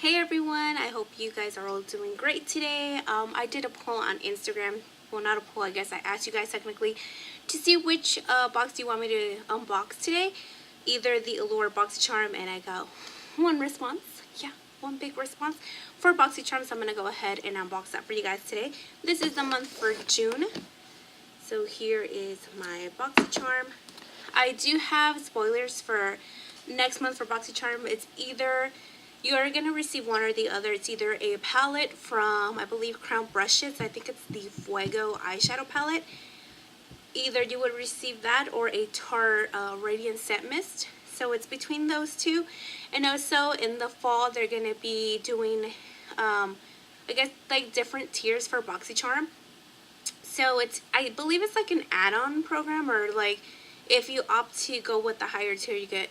Hey everyone, I hope you guys are all doing great today. I did a poll on Instagram. Well, not a poll, I guess I asked you guys technically to see which box do you want me to unbox today. Either the Allure Boxycharm, and I got one response. Yeah, one big response for Boxycharm, so I'm going to go ahead and unbox that for you guys today. This is the month for June. So here is my Boxycharm. I do have spoilers for next month for Boxycharm. It's either you are going to receive one or the other. It's either a palette from, I believe, Crown Brushes. I think it's the Fuego eyeshadow palette. Either you would receive that or a Tarte Radiant Set Mist. So it's between those two. And also in the fall, they're going to be doing, I guess, like different tiers for Boxycharm. So it's, I believe it's like an add-on program, or like if you opt to go with the higher tier, you get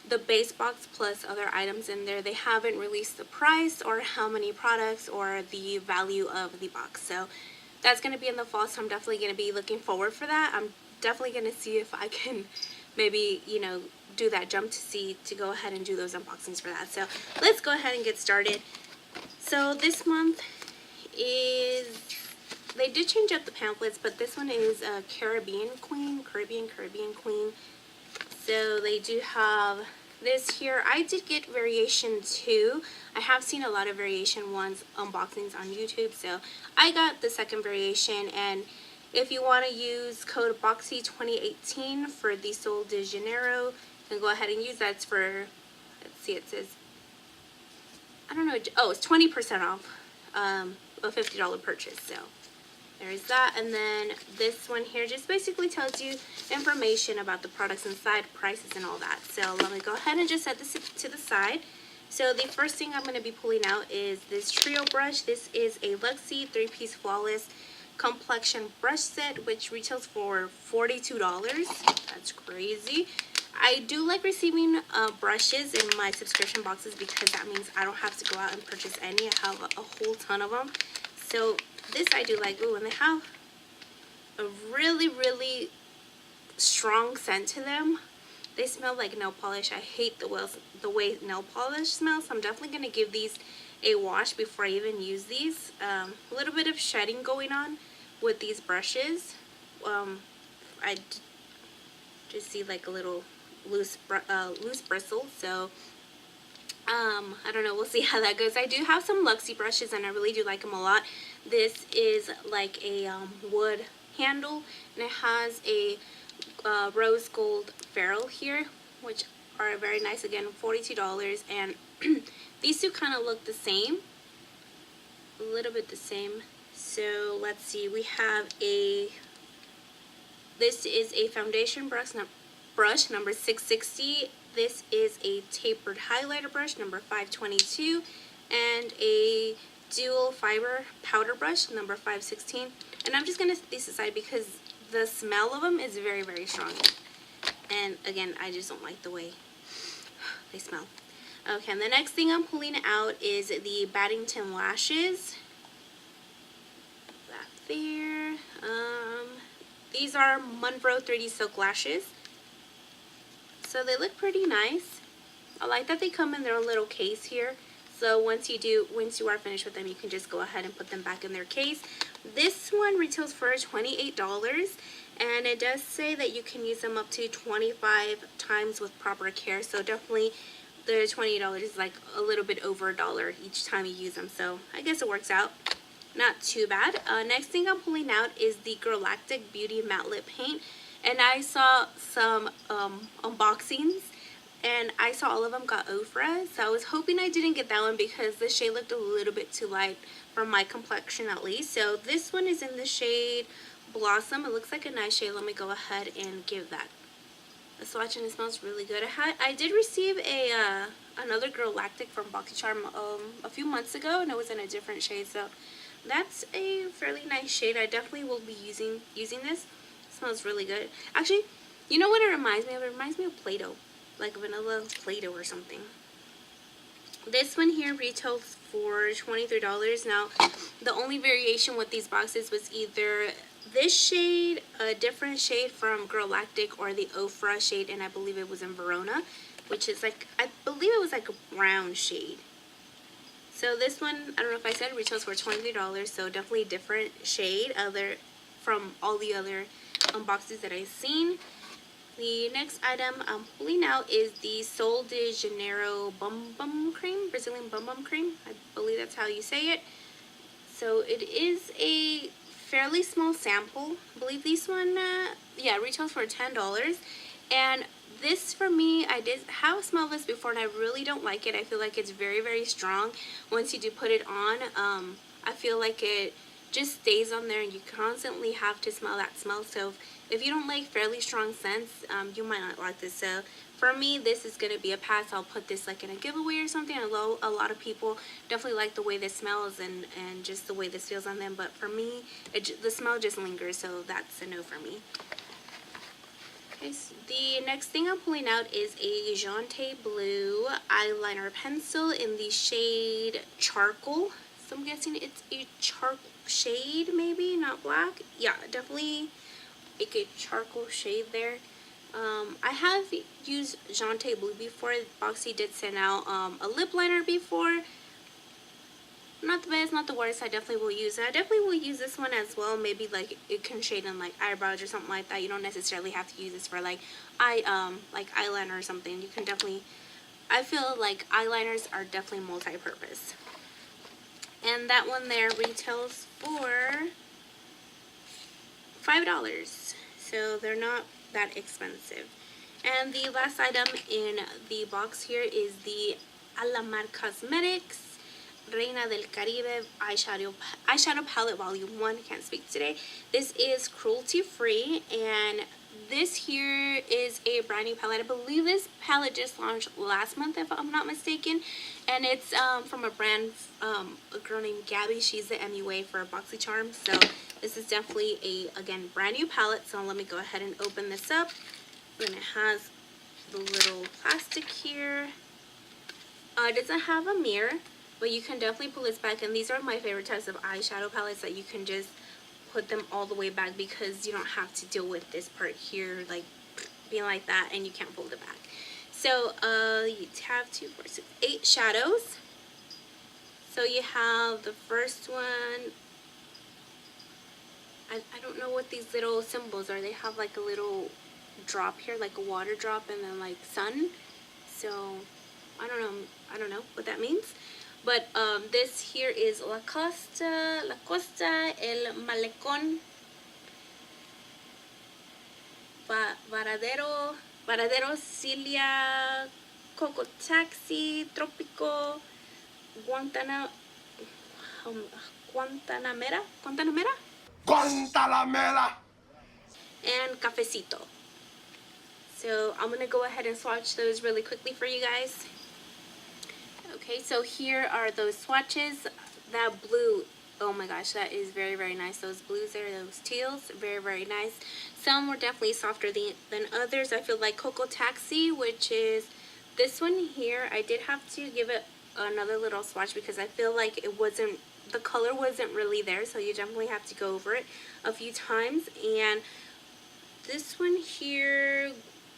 the base box plus other items in there. They haven't released the price or how many products or the value of the box. So that's going to be in the fall, so I'm definitely going to be looking forward for that. I'm definitely going to see if I can maybe, you know, do that jump to go ahead and do those unboxings for that. So let's go ahead and get started. So this month is, they did change up the pamphlets, but this one is a Caribbean Queen. So they do have this here. I did get variation 2. I have seen a lot of variation 1's unboxings on YouTube, so I got the second variation. And if you want to use code BOXY2018 for the Sol de Janeiro, you can go ahead and use that. It's for, let's see, it says, I don't know, oh, it's 20% off a $50 purchase. So there's that. And then this one here just basically tells you information about the products inside, prices, and all that. So let me go ahead and just set this to the side. So the first thing I'm going to be pulling out is this trio brush. This is a Luxie 3-piece flawless complexion brush set, which retails for $42. That's crazy. I do like receiving brushes in my subscription boxes because that means I don't have to go out and purchase any. I have a whole ton of them. So this I do like. Ooh, and they have a really strong scent to them. They smell like nail polish. I hate the way nail polish smells, so I'm definitely going to give these a wash before I even use these. A little bit of shedding going on with these brushes. I just see like a little loose bristle, so I don't know, we'll see how that goes. I do have some Luxie brushes and I really do like them a lot. This is like a wood handle, and it has a rose gold ferrule here, which are very nice. Again, $42, and these two kind of look the same, a little bit the same. So let's see, we have this is a foundation brush number 660. This is a tapered highlighter brush number 522, and a dual fiber powder brush number 516. And I'm just going to set these aside because the smell of them is very strong. And again, I just don't like the way they smell. Okay, and the next thing I'm pulling out is the Baddington lashes. That there. These are Monroe 3D Silk Lashes. So they look pretty nice. I like that they come in their little case here. So once you are finished with them, you can just go ahead and put them back in their case. This one retails for $28, and it does say that you can use them up to 25 times with proper care. So definitely the $28 is like a little bit over $1 each time you use them. So I guess it works out. Not too bad. Next thing I'm pulling out is the Galactic Beauty Matte Lip Paint. And I saw some unboxings, and I saw all of them got Ofra, so I was hoping I didn't get that one because the shade looked a little bit too light for my complexion at least. So this one is in the shade Blossom. It looks like a nice shade. Let me go ahead and give that a swatch, and it smells really good. I did receive another Galactic from Boxycharm a few months ago, and it was in a different shade, so that's a fairly nice shade. I definitely will be using this. Smells really good. Actually, you know what it reminds me of? It reminds me of Play-Doh, like vanilla Play-Doh or something. This one here retails for $23. Now, the only variation with these boxes was either this shade, a different shade from Galactic, or the Ofra shade, and I believe it was in Verona, which is like, I believe it was like a brown shade. So this one, I don't know if I said, retails for $23, so definitely different shade from all the other boxes that I've seen. The next item I'm pulling out is the Sol de Janeiro Bum Bum Cream, Brazilian Bum Bum Cream. I believe that's how you say it. So it is a fairly small sample. I believe this one, yeah, retails for $10. And this, for me, I did have smelled this before and I really don't like it. I feel like it's very, very strong. Once you do put it on, I feel like it just stays on there and you constantly have to smell that smell. So if you don't like fairly strong scents, you might not like this. So for me, this is going to be a pass. I'll put this like in a giveaway or something. I know a lot of people definitely like the way this smells and just the way this feels on them. But for me, the smell just lingers, so that's a no for me. Okay, so the next thing I'm pulling out is a Jante Blue eyeliner pencil in the shade Charcoal. So I'm guessing it's a charcoal shade, maybe, not black. Yeah, definitely like a charcoal shade there. I have used Jante Blue before. Boxy did send out a lip liner before. Not the best, not the worst. I definitely will use it. I definitely will use this one as well. Maybe like it can shade in like eyebrows or something like that. You don't necessarily have to use this for like eyeliner or something. You can definitely, I feel like eyeliners are definitely multi-purpose. And that one there retails for $5. So they're not that expensive. And the last item in the box here is the Alamar Cosmetics Reina del Caribe eyeshadow palette volume 1. Can't speak today. This is cruelty free, and this here is a brand new palette. I believe this palette just launched last month, if I'm not mistaken, and it's from a brand, a girl named Gabby. She's the MUA for Boxycharm. So this is definitely a, again, brand new palette. So let me go ahead and open this up. And it has the little plastic here. It doesn't have a mirror, but you can definitely pull this back. And these are my favorite types of eyeshadow palettes, that you can just put them all the way back, because you don't have to deal with this part here like being like that and you can't fold it back. So you have 2, 4, 6, 8 shadows. So you have the first one. I don't know what these little symbols are. They have like a little drop here, like a water drop, and then like sun. So I don't know what that means. But this here is La Costa El Malecón, Varadero, Cilia, Coco Taxi, Tropico, Guantanamera, and Cafecito. So I'm gonna go ahead and swatch those really quickly for you guys. Okay, so here are those swatches. That blue, oh my gosh, that is very, very nice. Those blues there, those teals, very, very nice. Some were definitely softer than others. I feel like Coco Taxi, which is this one here, I did have to give it another little swatch because I feel like it wasn't, the color wasn't really there. So you definitely have to go over it a few times. And this one here,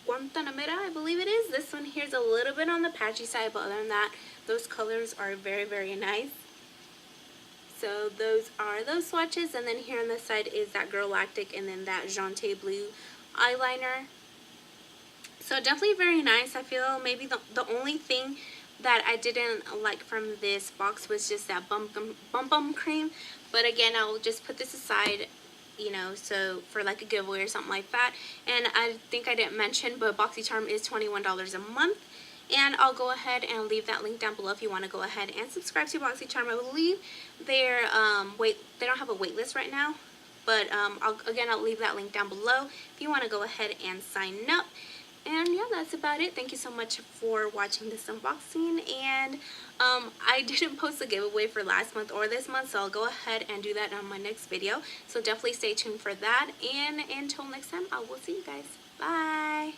Guantanamera, I believe it is. This one here is a little bit on the patchy side, but other than that, those colors are very, very nice. So those are those swatches. And then here on this side is that Girl Lactic and then that Jante Blue eyeliner. So definitely very nice. I feel maybe the only thing that I didn't like from this box was just that bum cream. But again, I'll just put this aside, you know, so for like a giveaway or something like that. And I think I didn't mention, but Boxycharm is $21 a month. And I'll go ahead and leave that link down below if you want to go ahead and subscribe to Boxycharm. I believe they're they don't have a wait list right now, but I'll leave that link down below if you want to go ahead and sign up. And yeah, that's about it. Thank you so much for watching this unboxing. And I didn't post a giveaway for last month or this month, so I'll go ahead and do that on my next video. So definitely stay tuned for that. And until next time, I will see you guys. Bye.